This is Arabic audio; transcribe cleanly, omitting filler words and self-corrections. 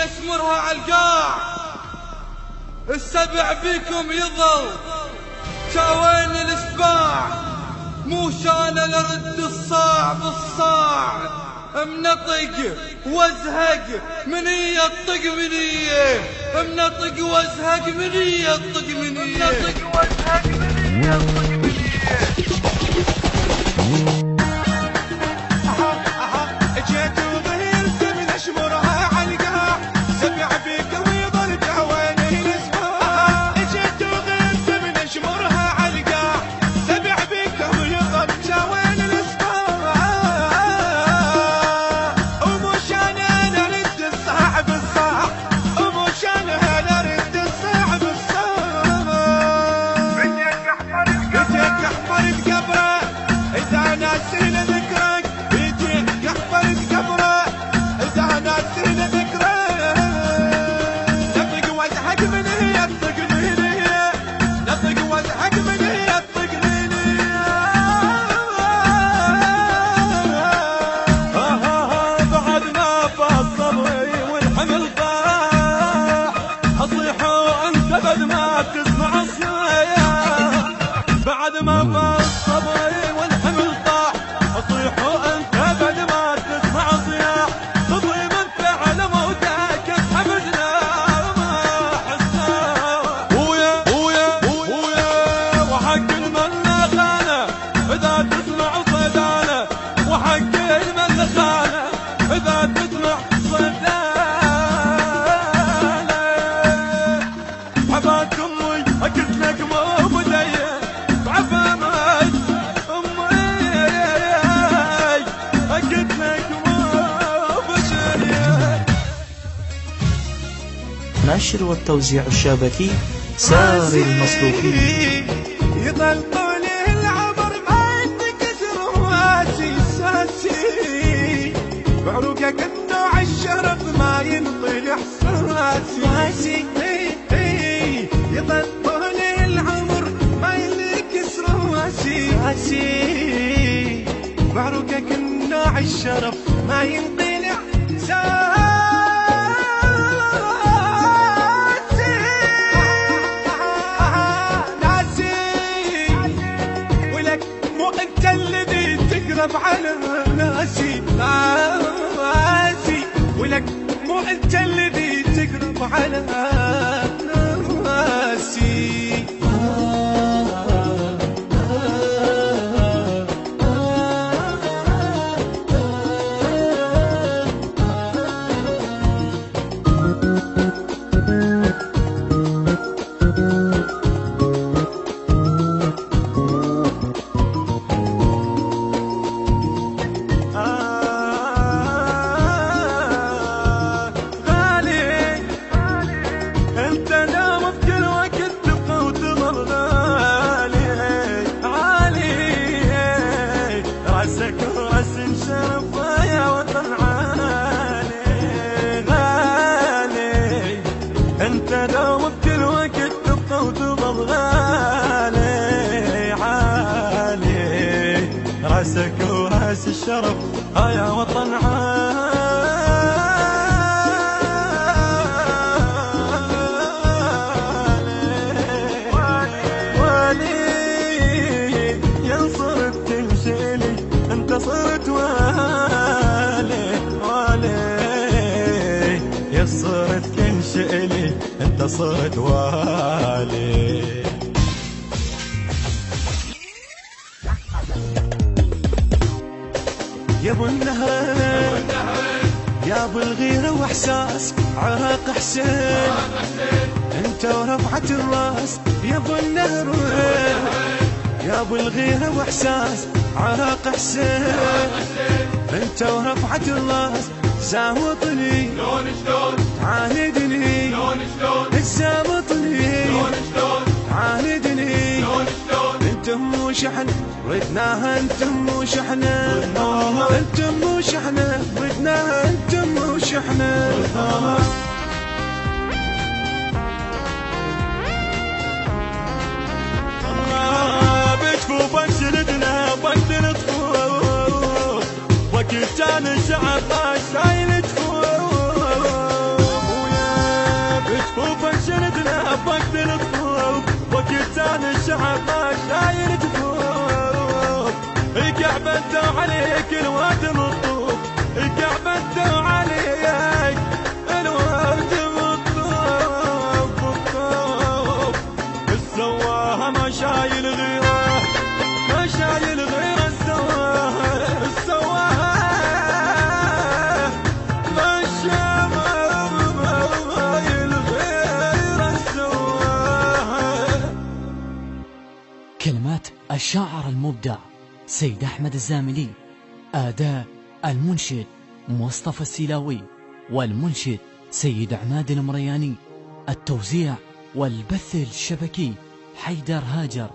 اشمرها عالقاع، السبع بيكم يظل شاوين الاشباع، مو شان لرد الصاع بالصاع، منطق وازهق مني الطق مني، منطق وازهق مني الطق مني، منطق وازهق مني الطق مني. جيت وظهرت من اشمرها عالقاع، سبع بيك ويظل جواني الاسبوع. جيت وظهرت من اشمرها عالقاع، سبع بيك ويظل جواني الاسبوع. ومش انا نرد الصاع بالصاع، ومش انا نرد الصاع بالصاع. بديك احفر القبره اذا ناسين ذكرك، بديك احفر القبره اذا ناسين ذكرك. نطق وازحق من هي الطق مني، نطق وازحق من هي الطق مني. بعد ما فاض صبري والحمل طاح، اصيح وانت بعد ما تسمع الصياح. بعد ما فاض صبري والحمل طاح، اصيح وانت بعد ما تسمع صياح. تضيم انت على موتك حمدنا ما حسنا. ويا وحق المن خانه اذا تسمع صدانا، وحق المن خانه اذا تسمع صدانا. حبات امي قلت لك مو بدين بعفا ماي امي، قلت لك مو بدين. نشر والتوزيع الشبكي ساري المصروفي. يظل طول العمر ما ينكسر واسي ساسي، بعروقك النوع الشرف ما ينطل احساسي. يظل طول العمر ما ينكسر واسي، بعروقك النوع الشرف ما ينطل احساسي. على ناسي ناسي، ولك مو انت الذي تقرب على ناسي. انت دوم بكل وقت تبقى وتظل غالي عالي، راسك وراس الشرف يا وطن عالي. والي ينصرف تمشي لي انت صرت والي، والي يصرت كل شئلي انت صرت والي. يا ابو النهرين يا ابو الغيره واحساس عراق حسين، انت ورفعه الراس يا ابو النهرين، يا ابو الغيره واحساس عراق حسين، انت ورفعه الراس زاوطني شلون شلون تعاندني شلون شلون زاوطني شلون شلون تعاندني. شلون شلون انتم مو شحن ردناها، انتم مو شحنه، انتم مو شحنه ردناها، انتم مو شحنه. بجفوفك شردنا بقدر تفوق، وقت كان الشعب شايل جفوف. عليك الواد مطوف الكعبة تدو عليك الواد مطوف الطوف السواها ما شايل غيره ما شايل غيره السواها ما شايل غيره السواها. كلمات الشاعر المبدع سيد أحمد الزاملي، أداء المنشد مصطفى السلاوي، والمنشد سيد عماد المرياني، التوزيع والبث الشبكي حيدر هاجر.